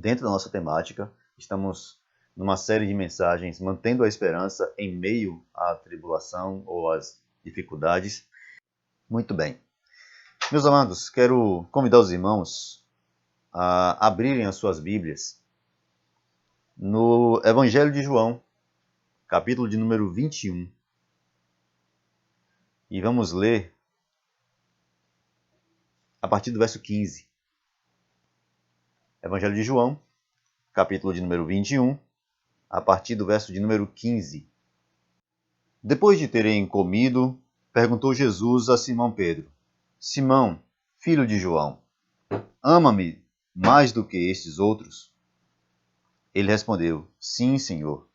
dentro da nossa temática. Estamos numa série de mensagens mantendo a esperança em meio à tribulação ou às dificuldades. Muito bem. Meus amados, quero convidar os irmãos a abrirem as suas Bíblias no Evangelho de João, capítulo de número 21. E vamos ler a partir do verso 15. Evangelho de João, capítulo de número 21, a partir do verso de número 15. Depois de terem comido, perguntou Jesus a Simão Pedro: Simão, filho de João, ama-me mais do que estes outros? Ele respondeu: Sim, Senhor,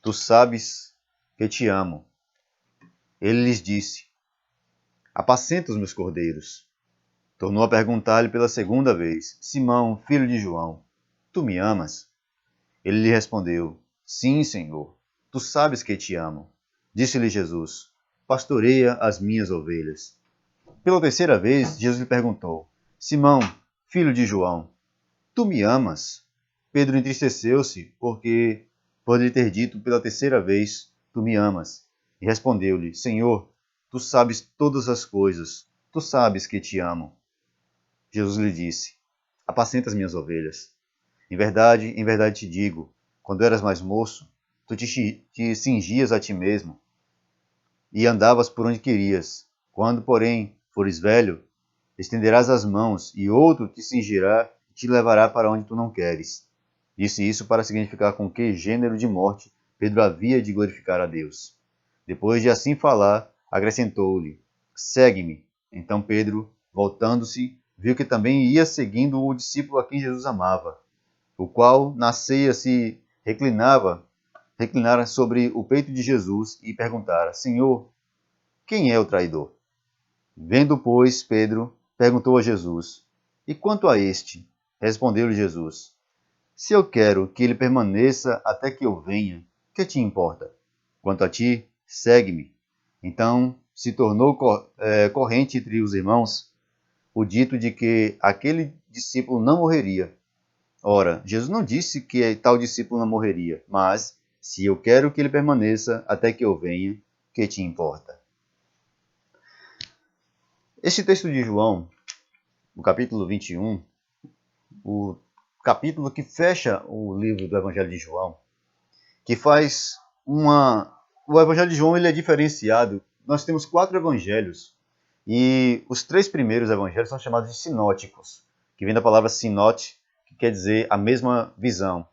tu sabes que te amo. Ele lhes disse: Apacenta os meus cordeiros. Tornou a perguntar-lhe pela segunda vez: Simão, filho de João, tu me amas? Ele lhe respondeu: Sim, Senhor, tu sabes que te amo. Disse-lhe Jesus: Pastoreia as minhas ovelhas. Pela terceira vez, Jesus lhe perguntou: Simão, filho de João, tu me amas? Pedro entristeceu-se por lhe ter dito pela terceira vez: Tu me amas. E respondeu-lhe: Senhor, tu sabes todas as coisas, tu sabes que te amo. Jesus lhe disse: Apacenta as minhas ovelhas. Em verdade te digo, quando eras mais moço, tu te cingias a ti mesmo e andavas por onde querias. Quando, porém, fores velho, estenderás as mãos e outro te cingirá e te levará para onde tu não queres. Disse isso para significar com que gênero de morte Pedro havia de glorificar a Deus. Depois de assim falar, acrescentou-lhe: Segue-me. Então Pedro, voltando-se, viu que também ia seguindo o discípulo a quem Jesus amava, o qual na ceia se reclinara sobre o peito de Jesus e perguntara: Senhor, quem é o traidor? Vendo, pois, Pedro, perguntou a Jesus: E quanto a este? Respondeu-lhe Jesus: Se eu quero que ele permaneça até que eu venha, que te importa? Quanto a ti, segue-me. Então se tornou corrente entre os irmãos o dito de que aquele discípulo não morreria. Ora, Jesus não disse que tal discípulo não morreria, mas se eu quero que ele permaneça até que eu venha, que te importa? Este texto de João, no capítulo 21, o capítulo que fecha o livro do Evangelho de João, que faz uma... O Evangelho de João ele é diferenciado. Nós temos 4 evangelhos e os 3 primeiros evangelhos são chamados de sinóticos, que vem da palavra sinote, que quer dizer a mesma visão.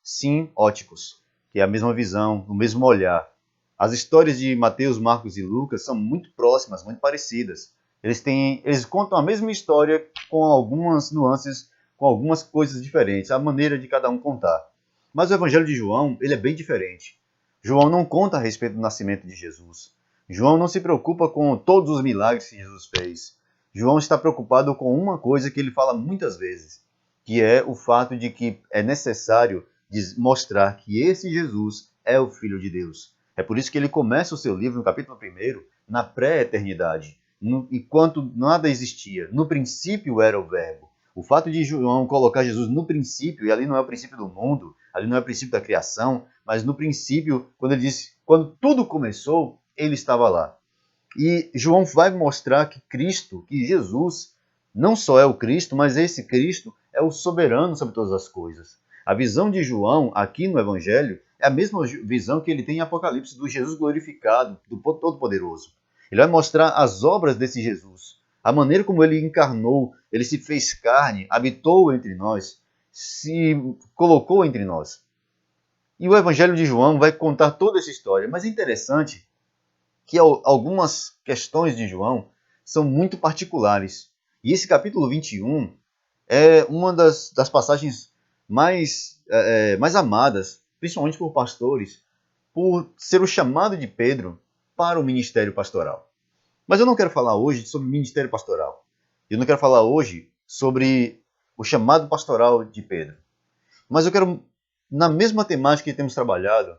Sinóticos, que é a mesma visão, o mesmo olhar. As histórias de Mateus, Marcos e Lucas são muito próximas, muito parecidas. Eles contam a mesma história com algumas nuances, com algumas coisas diferentes, a maneira de cada um contar. Mas o Evangelho de João, ele é bem diferente. João não conta a respeito do nascimento de Jesus. João não se preocupa com todos os milagres que Jesus fez. João está preocupado com uma coisa que ele fala muitas vezes, que é o fato de que é necessário mostrar que esse Jesus é o Filho de Deus. É por isso que ele começa o seu livro, no capítulo 1, na pré-eternidade, enquanto nada existia. No princípio era o Verbo. O fato de João colocar Jesus no princípio, e ali não é o princípio do mundo, ali não é o princípio da criação, mas no princípio, quando ele disse, quando tudo começou, ele estava lá. E João vai mostrar que Cristo, que Jesus, não só é o Cristo, mas esse Cristo é o soberano sobre todas as coisas. A visão de João aqui no Evangelho é a mesma visão que ele tem em Apocalipse do Jesus glorificado, do Todo-Poderoso. Ele vai mostrar as obras desse Jesus, a maneira como ele encarnou, ele se fez carne, habitou entre nós, se colocou entre nós. E o Evangelho de João vai contar toda essa história. Mas é interessante que algumas questões de João são muito particulares. E esse capítulo 21 é uma das passagens mais amadas, principalmente por pastores, por ser o chamado de Pedro para o ministério pastoral. Mas eu não quero falar hoje sobre ministério pastoral. Eu não quero falar hoje sobre o chamado pastoral de Pedro. Mas eu quero, na mesma temática que temos trabalhado,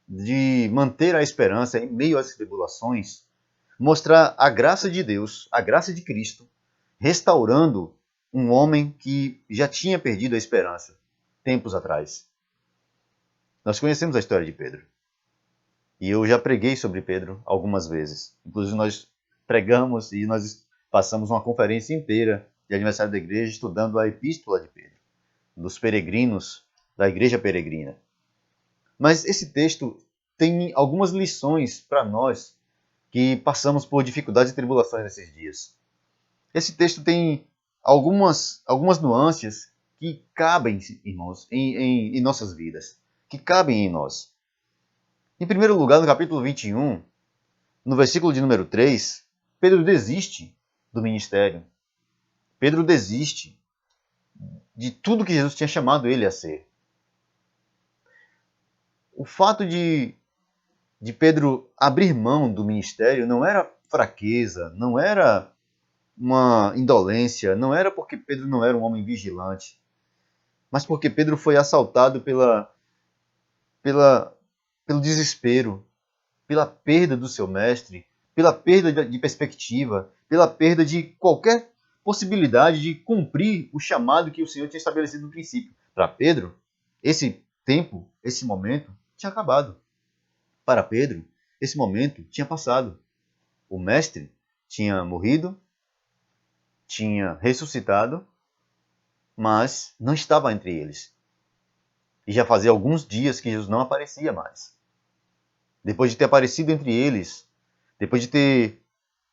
de manter a esperança em meio às tribulações, mostrar a graça de Deus, a graça de Cristo, restaurando um homem que já tinha perdido a esperança tempos atrás. Nós conhecemos a história de Pedro. E eu já preguei sobre Pedro algumas vezes. Inclusive nós pregamos e nós passamos uma conferência inteira de aniversário da igreja estudando a epístola de Pedro, dos peregrinos, da igreja peregrina. Mas esse texto tem algumas lições para nós que passamos por dificuldades e tribulações nesses dias. Esse texto tem algumas nuances que cabem, irmãos, em nossas vidas, que cabem em nós. Em primeiro lugar, no capítulo 21, no versículo de número 3, Pedro desiste do ministério. Pedro desiste de tudo que Jesus tinha chamado ele a ser. O fato de Pedro abrir mão do ministério não era fraqueza, não era uma indolência, não era porque Pedro não era um homem vigilante, mas porque Pedro foi assaltado pelo desespero, pela perda do seu mestre, pela perda de perspectiva, pela perda de qualquer possibilidade de cumprir o chamado que o Senhor tinha estabelecido no princípio. Para Pedro, esse tempo, esse momento, tinha acabado. Para Pedro, esse momento tinha passado. O mestre tinha morrido, tinha ressuscitado, mas não estava entre eles. E já fazia alguns dias que Jesus não aparecia mais. Depois de ter aparecido entre eles, depois de ter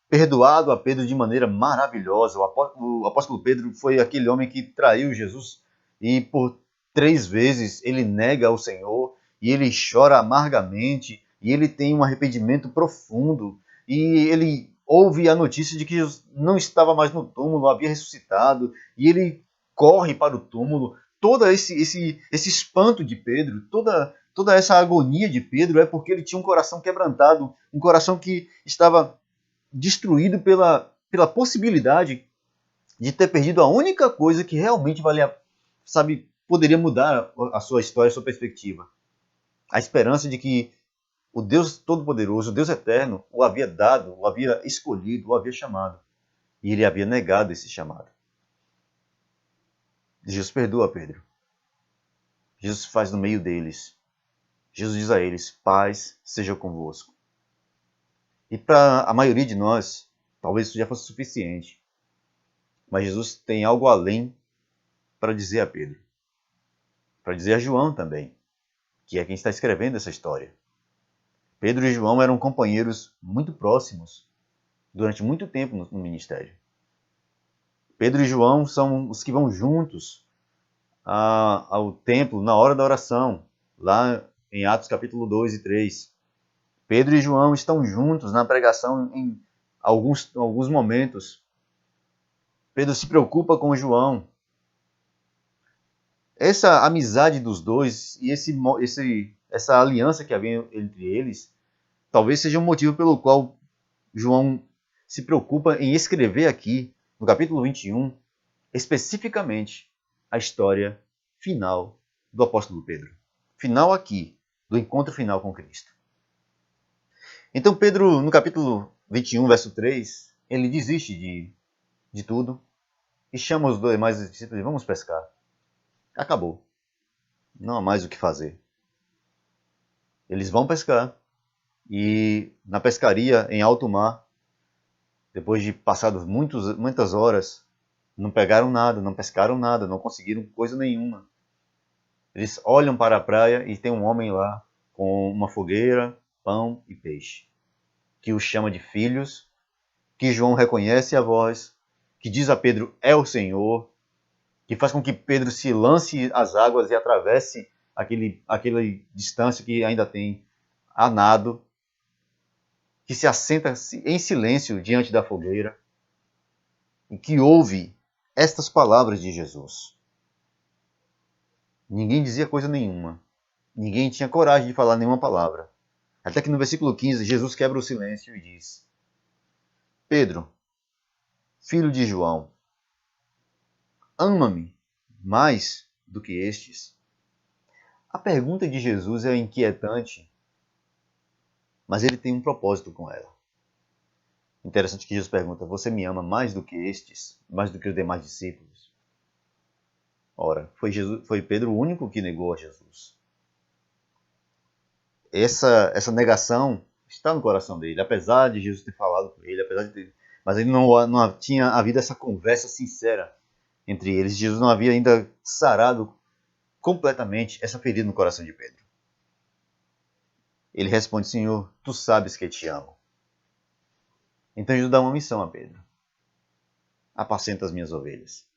perdoado a Pedro de maneira maravilhosa, o apóstolo Pedro foi aquele homem que traiu Jesus e por 3 vezes ele nega ao Senhor e ele chora amargamente e ele tem um arrependimento profundo e ele ouve a notícia de que Jesus não estava mais no túmulo, havia ressuscitado e ele corre para o túmulo. Todo esse espanto de Pedro, toda essa agonia de Pedro é porque ele tinha um coração quebrantado, um coração que estava destruído pela possibilidade de ter perdido a única coisa que realmente valia, sabe, poderia mudar a sua história, a sua perspectiva. A esperança de que o Deus Todo-Poderoso, o Deus Eterno, o havia dado, o havia escolhido, o havia chamado. E ele havia negado esse chamado. Jesus perdoa Pedro. Jesus faz no meio deles. Jesus diz a eles: paz seja convosco. E para a maioria de nós, talvez isso já fosse suficiente. Mas Jesus tem algo além para dizer a Pedro. Para dizer a João também, que é quem está escrevendo essa história. Pedro e João eram companheiros muito próximos durante muito tempo no ministério. Pedro e João são os que vão juntos ao templo na hora da oração, lá em Atos capítulo 2 e 3. Pedro e João estão juntos na pregação em alguns momentos. Pedro se preocupa com João. Essa amizade dos dois e essa aliança que havia entre eles, talvez seja um motivo pelo qual João se preocupa em escrever aqui, no capítulo 21, especificamente a história final do apóstolo Pedro. Final aqui, do encontro final com Cristo. Então Pedro, no capítulo 21, verso 3, ele desiste de tudo e chama os demais discípulos e vamos pescar. Acabou. Não há mais o que fazer. Eles vão pescar e na pescaria em alto mar, depois de passadas muitas horas, não pegaram nada, não pescaram nada, não conseguiram coisa nenhuma. Eles olham para a praia e tem um homem lá com uma fogueira, pão e peixe, que os chama de filhos, que João reconhece a voz, que diz a Pedro, é o Senhor, que faz com que Pedro se lance às águas e atravesse aquela distância que ainda tem a nado, que se assenta em silêncio diante da fogueira e que ouve estas palavras de Jesus. Ninguém dizia coisa nenhuma. Ninguém tinha coragem de falar nenhuma palavra. Até que no versículo 15, Jesus quebra o silêncio e diz: Pedro, filho de João, ama-me mais do que estes? A pergunta de Jesus é inquietante, mas ele tem um propósito com ela. Interessante que Jesus pergunta: você me ama mais do que estes? Mais do que os demais discípulos? Ora, foi Pedro o único que negou a Jesus. Essa negação está no coração dele, apesar de Jesus ter falado com ele, mas ele não tinha havido essa conversa sincera entre eles. Jesus não havia ainda sarado completamente essa ferida no coração de Pedro. Ele responde: Senhor, tu sabes que te amo. Então Jesus dá uma missão a Pedro: apacenta as minhas ovelhas.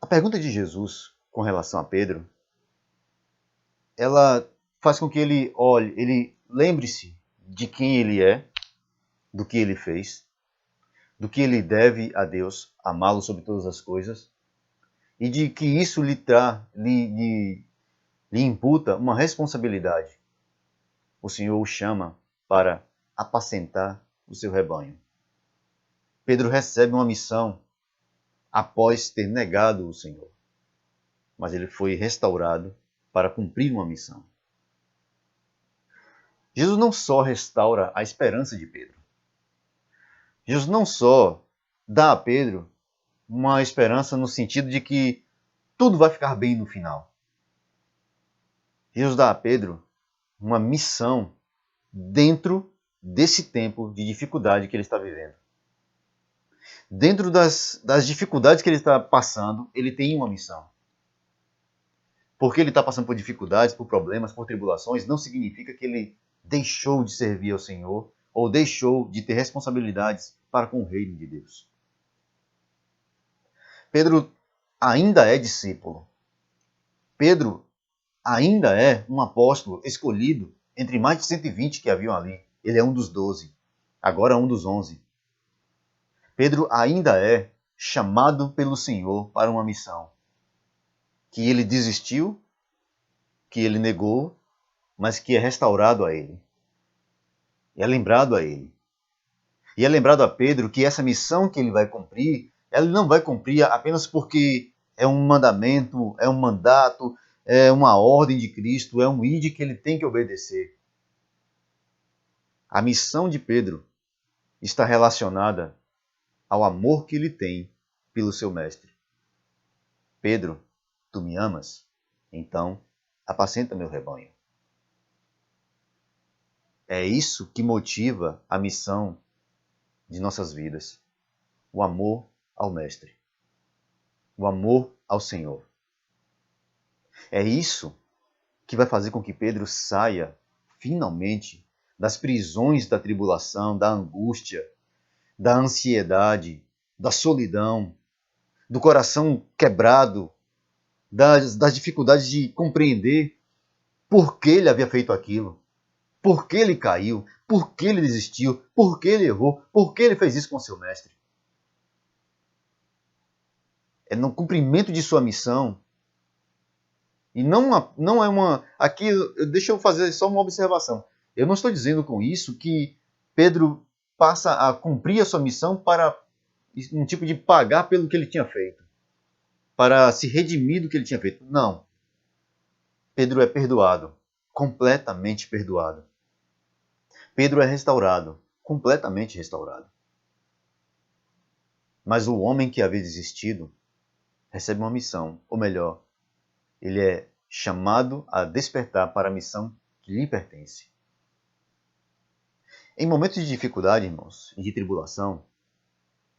A pergunta de Jesus com relação a Pedro, ela faz com que ele lembre-se de quem ele é, do que ele fez, do que ele deve a Deus, amá-lo sobre todas as coisas, e de que isso lhe imputa uma responsabilidade. O Senhor o chama para apacentar o seu rebanho. Pedro recebe uma missão após ter negado o Senhor, mas ele foi restaurado para cumprir uma missão. Jesus não só restaura a esperança de Pedro. Jesus não só dá a Pedro uma esperança no sentido de que tudo vai ficar bem no final. Jesus dá a Pedro uma missão dentro desse tempo de dificuldade que ele está vivendo. Dentro das dificuldades que ele está passando, ele tem uma missão. Porque ele está passando por dificuldades, por problemas, por tribulações, não significa que ele deixou de servir ao Senhor ou deixou de ter responsabilidades para com o reino de Deus. Pedro ainda é discípulo. Pedro ainda é um apóstolo escolhido entre mais de 120 que haviam ali. Ele é um dos 12, agora um dos 11. Pedro ainda é chamado pelo Senhor para uma missão que ele desistiu, que ele negou, mas que é restaurado a ele. É lembrado a ele. E é lembrado a Pedro que essa missão que ele vai cumprir, ele não vai cumprir apenas porque é um mandamento, é um mandato, é uma ordem de Cristo, é um ide que ele tem que obedecer. A missão de Pedro está relacionada ao amor que ele tem pelo seu mestre. Pedro, tu me amas? Então, apacenta meu rebanho. É isso que motiva a missão de nossas vidas. O amor ao mestre. O amor ao Senhor. É isso que vai fazer com que Pedro saia, finalmente, das prisões da tribulação, da angústia, da ansiedade, da solidão, do coração quebrado, das dificuldades de compreender por que ele havia feito aquilo, por que ele caiu, por que ele desistiu, por que ele errou, por que ele fez isso com seu mestre. É no cumprimento de sua missão. E não é uma... Aqui, deixa eu fazer só uma observação. Eu não estou dizendo com isso que Pedro passa a cumprir a sua missão para um tipo de pagar pelo que ele tinha feito. Para se redimir do que ele tinha feito. Não. Pedro é perdoado. Completamente perdoado. Pedro é restaurado. Completamente restaurado. Mas o homem que havia desistido recebe uma missão. Ou melhor, ele é chamado a despertar para a missão que lhe pertence. Em momentos de dificuldade, irmãos, e de tribulação,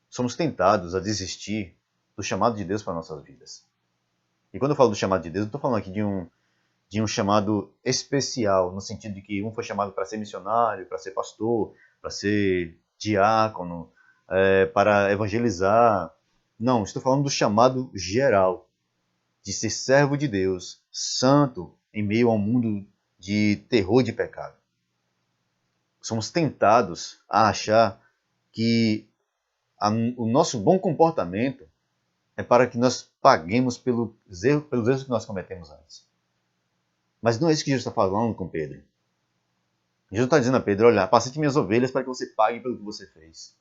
somos tentados a desistir do chamado de Deus para nossas vidas. E quando eu falo do chamado de Deus, não estou falando aqui de um chamado especial, no sentido de que um foi chamado para ser missionário, para ser pastor, para ser diácono, para evangelizar. Não, estou falando do chamado geral, de ser servo de Deus, santo, em meio a um mundo de terror e de pecado. Somos tentados a achar que o nosso bom comportamento é para que nós paguemos pelos erros que nós cometemos antes. Mas não é isso que Jesus está falando com Pedro. Jesus está dizendo a Pedro: olha, apacente minhas ovelhas para que você pague pelo que você fez.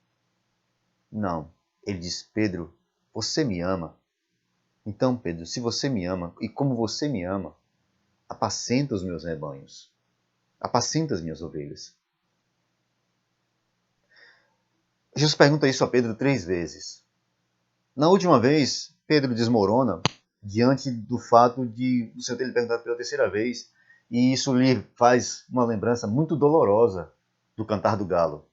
Não. Ele diz: Pedro, você me ama. Então, Pedro, se você me ama, e como você me ama, apacenta os meus rebanhos. Apacenta as minhas ovelhas. Jesus pergunta isso a Pedro 3 vezes. Na última vez, Pedro desmorona diante do fato de o Senhor ter lhe perguntado pela terceira vez, e isso lhe faz uma lembrança muito dolorosa do cantar do galo.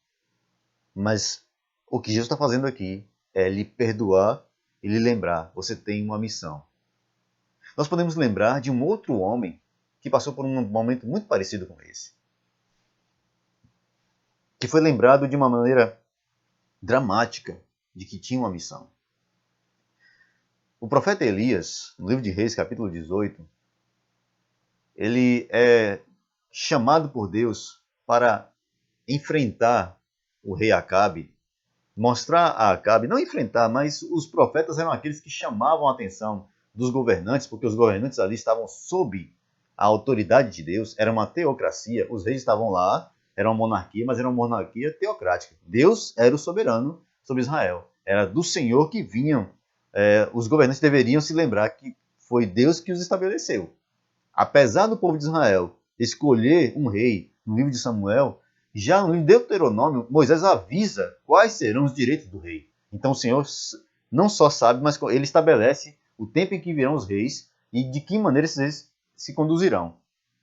Mas o que Jesus está fazendo aqui é lhe perdoar e lhe lembrar: você tem uma missão. Nós podemos lembrar de um outro homem que passou por um momento muito parecido com esse, que foi lembrado de uma maneira dramática de que tinha uma missão. O profeta Elias, no livro de Reis, capítulo 18, ele é chamado por Deus para enfrentar o rei Acabe, mostrar a Acabe, não enfrentar, mas os profetas eram aqueles que chamavam a atenção dos governantes, porque os governantes ali estavam sob a autoridade de Deus, era uma teocracia, os reis estavam lá, era uma monarquia, mas era uma monarquia teocrática. Deus era o soberano sobre Israel, era do Senhor que vinham. Os governantes deveriam se lembrar que foi Deus que os estabeleceu. Apesar do povo de Israel escolher um rei no livro de Samuel, já no livro de Deuteronômio, Moisés avisa quais serão os direitos do rei. Então o Senhor não só sabe, mas ele estabelece o tempo em que virão os reis e de que maneira esses reis se conduzirão.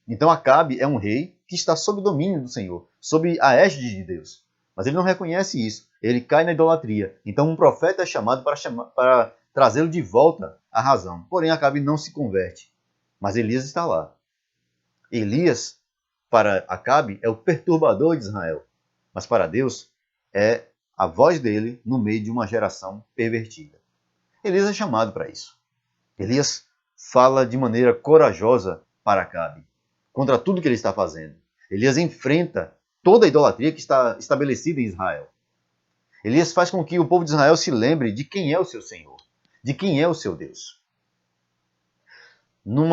Então Acabe é um rei que está sob o domínio do Senhor, sob a égide de Deus. Mas ele não reconhece isso, ele cai na idolatria. Então um profeta é chamado para trazê-lo de volta à razão. Porém Acabe não se converte. Mas Elias está lá. Elias, para Acabe, é o perturbador de Israel. Mas para Deus, é a voz dele no meio de uma geração pervertida. Elias é chamado para isso. Elias fala de maneira corajosa para Acabe, contra tudo que ele está fazendo. Elias enfrenta toda a idolatria que está estabelecida em Israel. Elias faz com que o povo de Israel se lembre de quem é o seu Senhor, de quem é o seu Deus. Num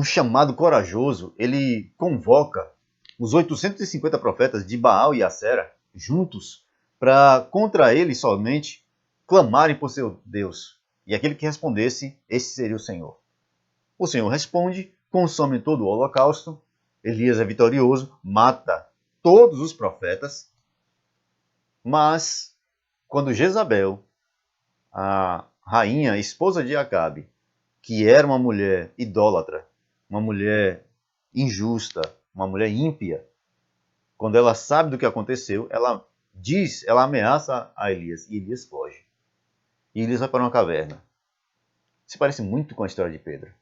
chamado corajoso, ele convoca os 850 profetas de Baal e Acera juntos para, contra ele somente, clamarem por seu Deus. E aquele que respondesse, esse seria o Senhor. O Senhor responde, consome todo o holocausto, Elias é vitorioso, mata todos os profetas, mas quando Jezabel, a rainha, a esposa de Acabe, que era uma mulher idólatra, uma mulher injusta, uma mulher ímpia, quando ela sabe do que aconteceu, ela ameaça a Elias, e Elias foge. E Elias vai para uma caverna. Se parece muito com a história de Pedro.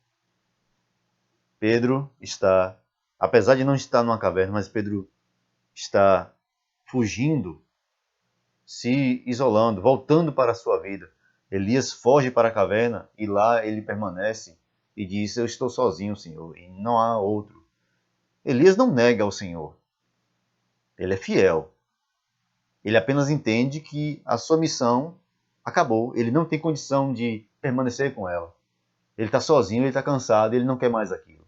Pedro está, apesar de não estar numa caverna, mas Pedro está fugindo, se isolando, voltando para a sua vida. Elias foge para a caverna e lá ele permanece e diz: eu estou sozinho, Senhor, e não há outro. Elias não nega ao Senhor. Ele é fiel. Ele apenas entende que a sua missão acabou. Ele não tem condição de permanecer com ela. Ele está sozinho, ele está cansado, ele não quer mais aquilo.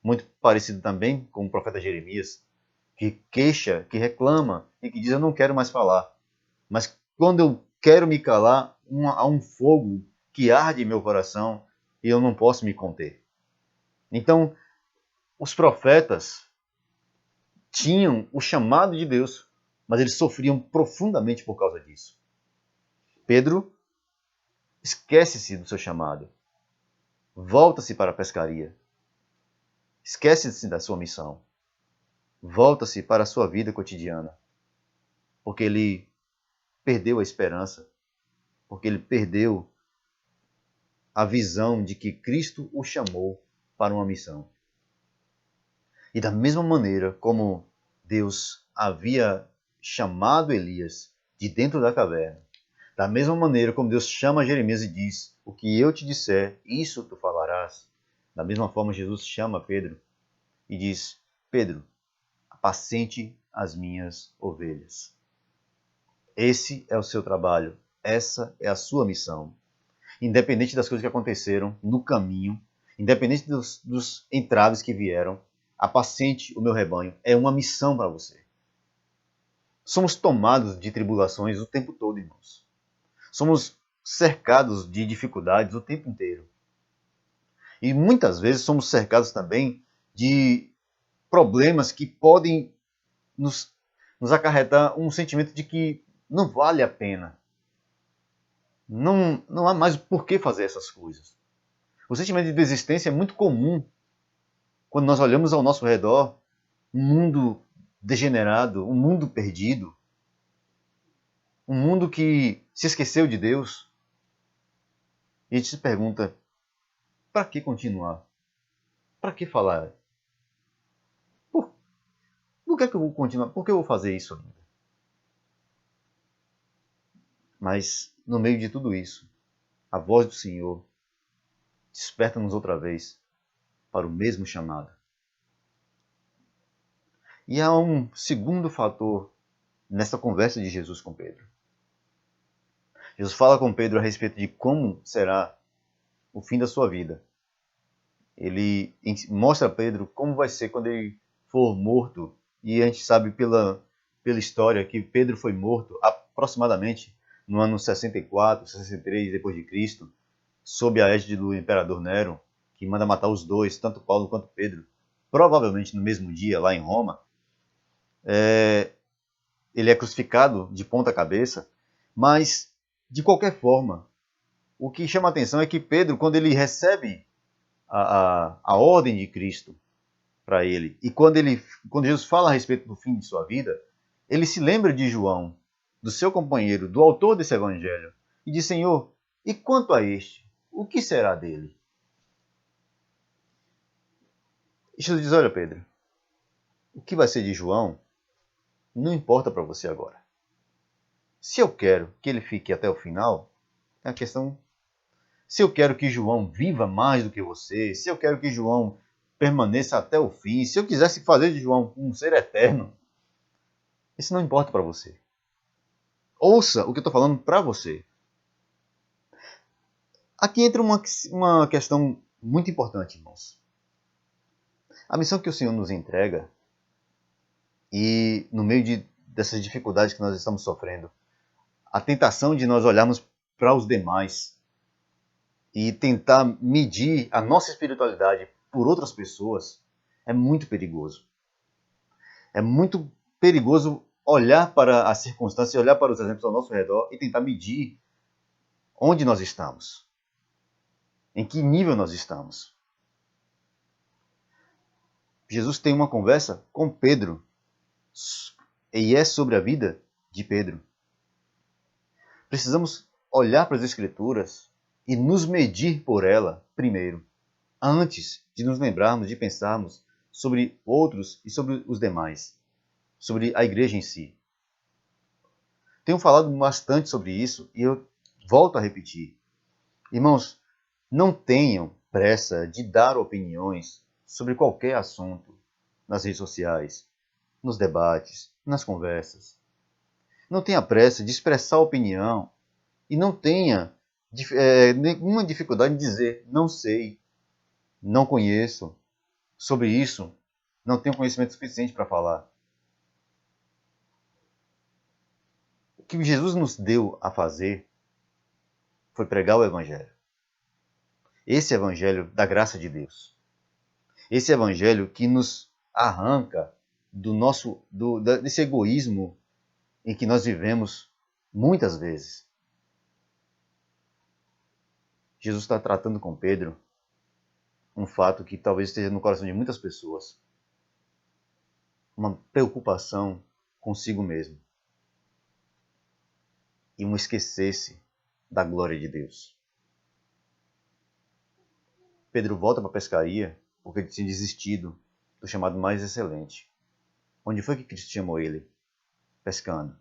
Muito parecido também com o profeta Jeremias, que queixa, que reclama e que diz: eu não quero mais falar. Mas quando eu quero me calar, há um fogo que arde em meu coração e eu não posso me conter. Então, os profetas tinham o chamado de Deus, mas eles sofriam profundamente por causa disso. Pedro esquece-se do seu chamado, volta-se para a pescaria, esquece-se da sua missão, volta-se para a sua vida cotidiana, porque ele perdeu a esperança, porque ele perdeu a visão de que Cristo o chamou para uma missão. E da mesma maneira como Deus havia chamado Elias de dentro da caverna, da mesma maneira como Deus chama Jeremias e diz: o que eu te disser, isso tu falarás. Da mesma forma, Jesus chama Pedro e diz: Pedro, apacente as minhas ovelhas. Esse é o seu trabalho, essa é a sua missão. Independente das coisas que aconteceram no caminho, independente dos entraves que vieram, apacente o meu rebanho. É uma missão para você. Somos tomados de tribulações o tempo todo, irmãos. Somos cercados de dificuldades o tempo inteiro. E muitas vezes somos cercados também de problemas que podem nos acarretar um sentimento de que não vale a pena. Não há mais por que fazer essas coisas. O sentimento de desistência é muito comum quando nós olhamos ao nosso redor, um mundo degenerado, um mundo perdido, um mundo que se esqueceu de Deus. E a gente se pergunta, para que continuar? Para que falar? Por, por que é que eu vou continuar? Por que eu vou fazer isso ainda? Mas, no meio de tudo isso, a voz do Senhor desperta-nos outra vez para o mesmo chamado. E há um segundo fator nessa conversa de Jesus com Pedro. Jesus fala com Pedro a respeito de como será o fim da sua vida. Ele mostra a Pedro como vai ser quando ele for morto. E a gente sabe pela história que Pedro foi morto aproximadamente no ano 64, 63 depois de Cristo, sob a égide do imperador Nero, que manda matar os dois, tanto Paulo quanto Pedro, provavelmente no mesmo dia lá em Roma. Ele é crucificado de ponta cabeça, mas de qualquer forma, o que chama a atenção é que Pedro, quando ele recebe a ordem de Cristo para ele, e quando Jesus fala a respeito do fim de sua vida, ele se lembra de João, do seu companheiro, do autor desse evangelho, e diz: Senhor, e quanto a este, o que será dele? E Jesus diz: olha, Pedro, o que vai ser de João não importa para você agora. Se eu quero que ele fique até o final, é a questão. Se eu quero que João viva mais do que você, se eu quero que João permaneça até o fim, se eu quisesse fazer de João um ser eterno, isso não importa para você. Ouça o que eu estou falando para você. Aqui entra uma questão muito importante, irmãos. A missão que o Senhor nos entrega, e no meio dessas dificuldades que nós estamos sofrendo, a tentação de nós olharmos para os demais e tentar medir a nossa espiritualidade por outras pessoas é muito perigoso. É muito perigoso olhar para as circunstâncias, olhar para os exemplos ao nosso redor e tentar medir onde nós estamos, em que nível nós estamos. Jesus tem uma conversa com Pedro e é sobre a vida de Pedro. Precisamos olhar para as Escrituras e nos medir por ela primeiro, antes de nos lembrarmos, de pensarmos sobre outros e sobre os demais, sobre a igreja em si. Tenho falado bastante sobre isso e eu volto a repetir. Irmãos, não tenham pressa de dar opiniões sobre qualquer assunto nas redes sociais, nos debates, nas conversas. Não tenha pressa de expressar opinião e não tenha nenhuma dificuldade em dizer não sei, não conheço, sobre isso, não tenho conhecimento suficiente para falar. O que Jesus nos deu a fazer foi pregar o Evangelho. Esse Evangelho da graça de Deus. Esse Evangelho que nos arranca desse egoísmo em que nós vivemos muitas vezes. Jesus está tratando com Pedro um fato que talvez esteja no coração de muitas pessoas. Uma preocupação consigo mesmo. E um esquecer-se da glória de Deus. Pedro volta para a pescaria porque ele tinha desistido do chamado mais excelente. Onde foi que Cristo chamou ele? Pescando.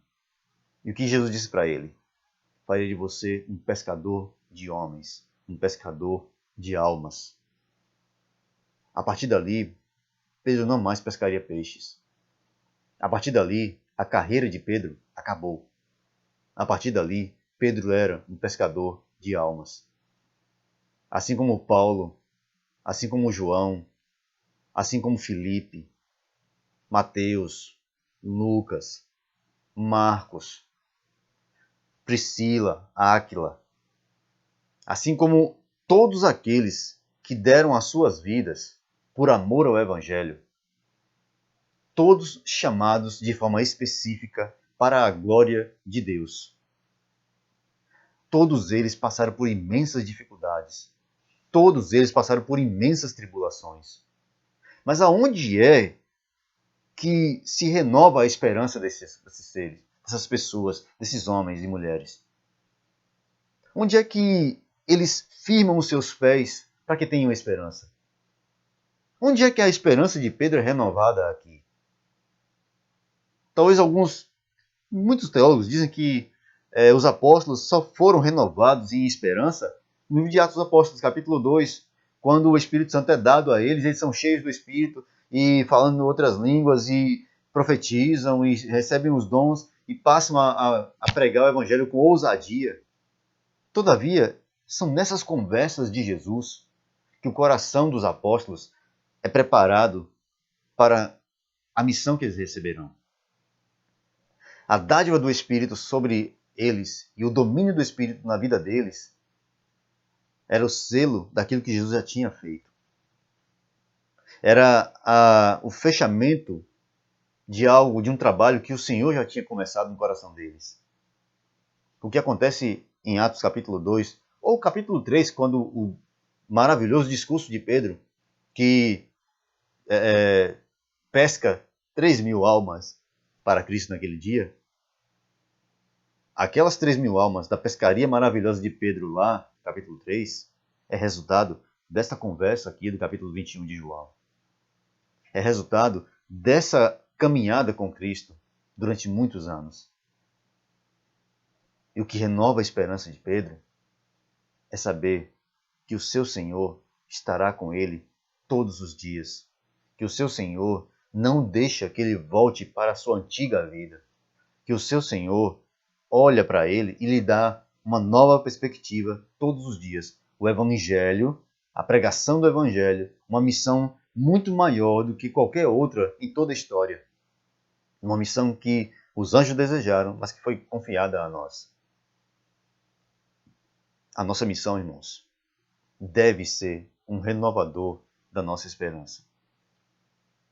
E o que Jesus disse para ele? Farei de você um pescador de homens, um pescador de almas. A partir dali, Pedro não mais pescaria peixes. A partir dali, a carreira de Pedro acabou. A partir dali, Pedro era um pescador de almas. Assim como Paulo, assim como João, assim como Filipe, Mateus, Lucas, Marcos, Priscila, Áquila, assim como todos aqueles que deram as suas vidas por amor ao Evangelho, todos chamados de forma específica para a glória de Deus. Todos eles passaram por imensas dificuldades. Todos eles passaram por imensas tribulações. Mas aonde é que se renova a esperança desses seres, dessas pessoas, desses homens e mulheres? Onde é que eles firmam os seus pés para que tenham esperança? Onde é que a esperança de Pedro é renovada aqui? Talvez muitos teólogos dizem que os apóstolos só foram renovados em esperança no livro de Atos dos Apóstolos, capítulo 2, quando o Espírito Santo é dado a eles são cheios do Espírito e falando em outras línguas e profetizam e recebem os dons e passam a pregar o evangelho com ousadia. Todavia, são nessas conversas de Jesus que o coração dos apóstolos é preparado para a missão que eles receberão. A dádiva do Espírito sobre eles e o domínio do Espírito na vida deles era o selo daquilo que Jesus já tinha feito. Era o fechamento de algo, de um trabalho que o Senhor já tinha começado no coração deles. O que acontece em Atos capítulo 2, ou capítulo 3, quando o maravilhoso discurso de Pedro, que pesca 3.000 almas para Cristo naquele dia, aquelas 3.000 almas da pescaria maravilhosa de Pedro lá, capítulo 3, é resultado desta conversa aqui do capítulo 21 de João. É resultado dessa caminhada com Cristo durante muitos anos. E o que renova a esperança de Pedro é saber que o seu Senhor estará com ele todos os dias. Que o seu Senhor não deixa que ele volte para a sua antiga vida. Que o seu Senhor olha para ele e lhe dá uma nova perspectiva todos os dias. O Evangelho, a pregação do Evangelho, uma missão muito maior do que qualquer outra em toda a história. Uma missão que os anjos desejaram, mas que foi confiada a nós. A nossa missão, irmãos, deve ser um renovador da nossa esperança.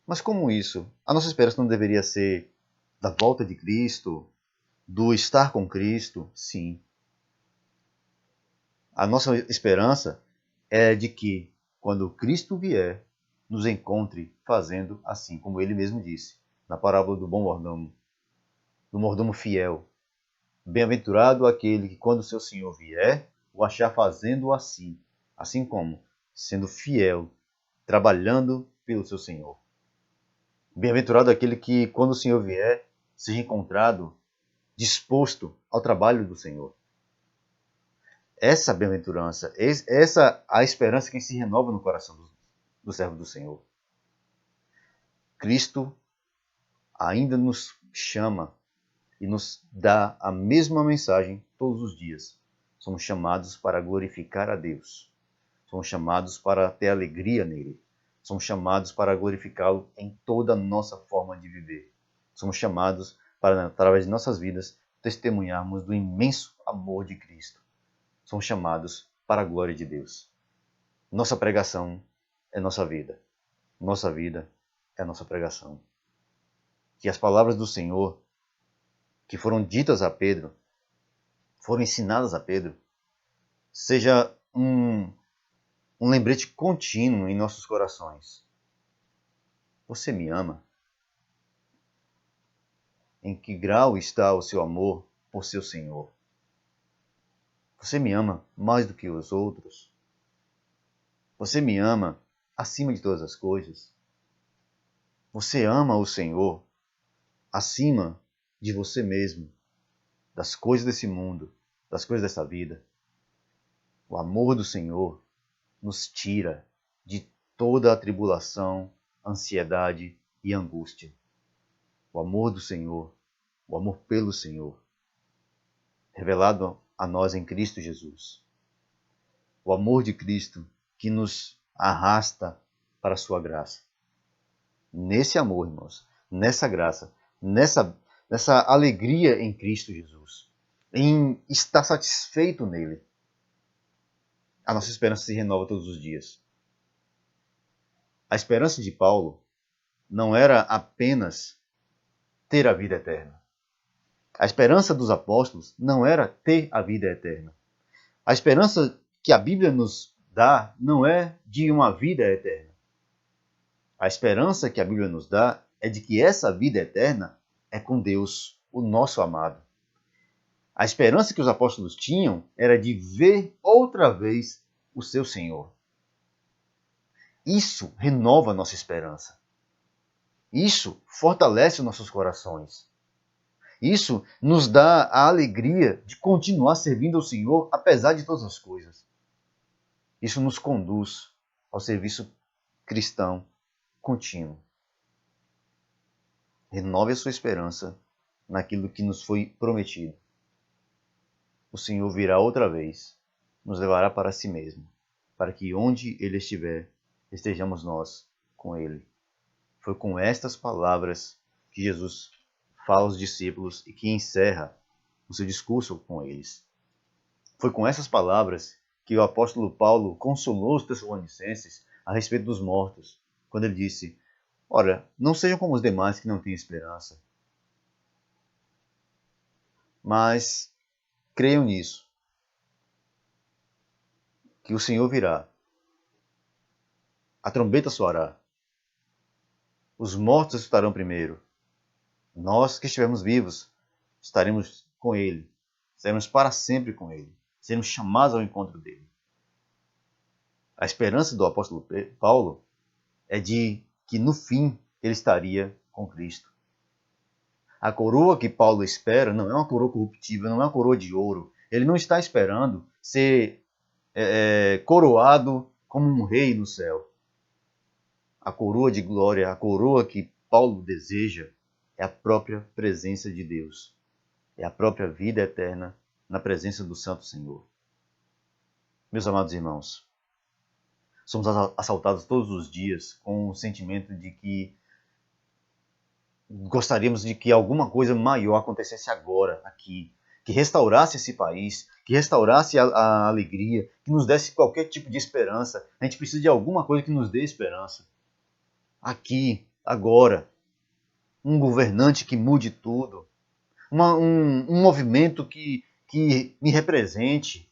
Mas como isso? A nossa esperança não deveria ser da volta de Cristo, do estar com Cristo? Sim. A nossa esperança é de que, quando Cristo vier, nos encontre fazendo assim, como ele mesmo disse, na parábola do bom mordomo, do mordomo fiel. Bem-aventurado aquele que, quando o seu Senhor vier, o achar fazendo assim, assim como sendo fiel, trabalhando pelo seu Senhor. Bem-aventurado aquele que, quando o Senhor vier, seja encontrado disposto ao trabalho do Senhor. Essa bem-aventurança, essa a esperança que se renova no coração do servo do Senhor. Cristo ainda nos chama e nos dá a mesma mensagem todos os dias. Somos chamados para glorificar a Deus. Somos chamados para ter alegria nele. Somos chamados para glorificá-lo em toda a nossa forma de viver. Somos chamados para, através de nossas vidas, testemunharmos do imenso amor de Cristo. Somos chamados para a glória de Deus. Nossa pregação é nossa vida. Nossa vida é nossa pregação. Que as palavras do Senhor, que foram ditas a Pedro, foram ensinadas a Pedro, seja um lembrete contínuo em nossos corações. Você me ama? Em que grau está o seu amor por seu Senhor? Você me ama mais do que os outros? Você me ama acima de todas as coisas? Você ama o Senhor acima de você mesmo, das coisas desse mundo, das coisas dessa vida? O amor do Senhor nos tira de toda a tribulação, ansiedade e angústia. O amor do Senhor, o amor pelo Senhor, revelado a nós em Cristo Jesus. O amor de Cristo que nos arrasta para a sua graça. Nesse amor, irmãos, nessa graça, nessa alegria em Cristo Jesus, em estar satisfeito nele, a nossa esperança se renova todos os dias. A esperança de Paulo não era apenas ter a vida eterna. A esperança dos apóstolos não era ter a vida eterna. A esperança que a Bíblia nos dá não é de uma vida eterna. A esperança que a Bíblia nos dá é de que essa vida eterna é com Deus, o nosso amado. A esperança que os apóstolos tinham era de ver outra vez o seu Senhor. Isso renova a nossa esperança. Isso fortalece os nossos corações. Isso nos dá a alegria de continuar servindo ao Senhor apesar de todas as coisas. Isso nos conduz ao serviço cristão contínuo. Renove a sua esperança naquilo que nos foi prometido. O Senhor virá outra vez, nos levará para si mesmo, para que onde Ele estiver, estejamos nós com Ele. Foi com estas palavras que Jesus fala aos discípulos e que encerra o seu discurso com eles. Foi com essas palavras que o apóstolo Paulo consolou os tessalonicenses a respeito dos mortos, quando ele disse: ora, não sejam como os demais que não têm esperança, mas creiam nisso, que o Senhor virá, a trombeta soará, os mortos ressuscitarão primeiro, nós que estivermos vivos estaremos com Ele, estaremos para sempre com Ele, seremos chamados ao encontro dele. A esperança do apóstolo Paulo é de que no fim ele estaria com Cristo. A coroa que Paulo espera não é uma coroa corruptível, não é uma coroa de ouro. Ele não está esperando ser coroado como um rei no céu. A coroa de glória, a coroa que Paulo deseja é a própria presença de Deus. É a própria vida eterna na presença do Santo Senhor. Meus amados irmãos, somos assaltados todos os dias com o sentimento de que gostaríamos de que alguma coisa maior acontecesse agora, aqui, que restaurasse esse país, que restaurasse a alegria, que nos desse qualquer tipo de esperança. A gente precisa de alguma coisa que nos dê esperança. Aqui, agora, um governante que mude tudo, um movimento que me represente,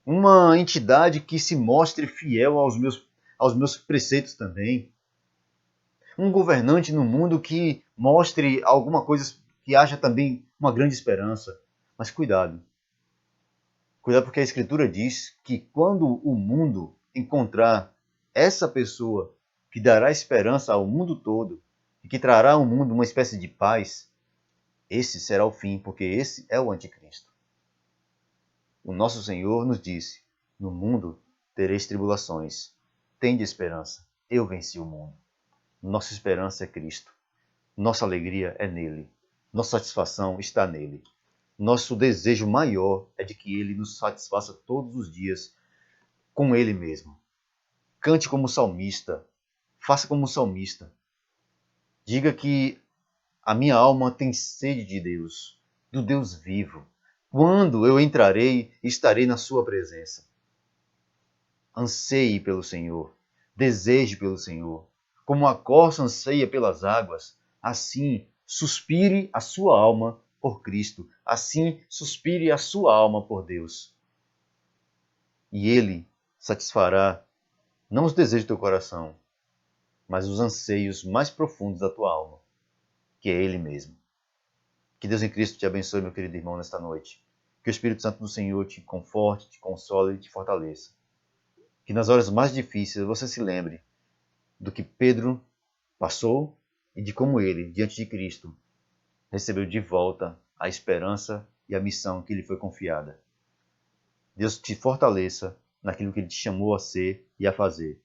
uma entidade que se mostre fiel aos meus preceitos também. Um governante no mundo que mostre alguma coisa que haja também uma grande esperança. Mas cuidado. Cuidado porque a Escritura diz que quando o mundo encontrar essa pessoa que dará esperança ao mundo todo e que trará ao mundo uma espécie de paz, esse será o fim, porque esse é o anticristo. O nosso Senhor nos disse: no mundo tereis tribulações. Tende esperança. Eu venci o mundo. Nossa esperança é Cristo. Nossa alegria é nele. Nossa satisfação está nele. Nosso desejo maior é de que ele nos satisfaça todos os dias com ele mesmo. Cante como salmista. Faça como salmista. Diga que a minha alma tem sede de Deus, do Deus vivo. Quando eu entrarei, estarei na sua presença. Anseie pelo Senhor. Deseje pelo Senhor. Como a corça anseia pelas águas, assim suspire a sua alma por Cristo. Assim suspire a sua alma por Deus. E Ele satisfará não os desejos do teu coração, mas os anseios mais profundos da tua alma, que é Ele mesmo. Que Deus em Cristo te abençoe, meu querido irmão, nesta noite. Que o Espírito Santo do Senhor te conforte, te console e te fortaleça. Que nas horas mais difíceis você se lembre do que Pedro passou e de como ele, diante de Cristo, recebeu de volta a esperança e a missão que lhe foi confiada. Deus te fortaleça naquilo que Ele te chamou a ser e a fazer.